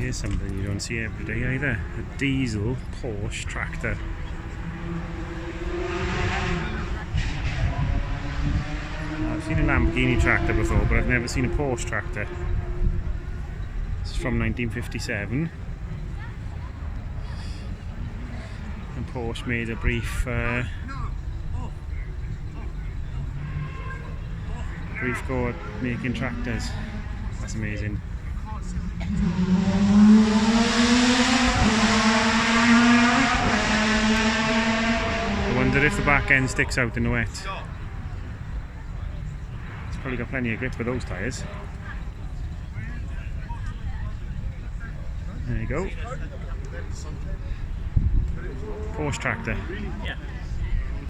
Here's something you don't see every day either. A diesel Porsche tractor. I've seen a Lamborghini tractor before, but I've never seen a Porsche tractor. This is from 1957. And Porsche made a brief go at making tractors. That's amazing. I wonder if the back end sticks out in the wet. It's probably got plenty of grip with those tyres. There you go. Porsche tractor.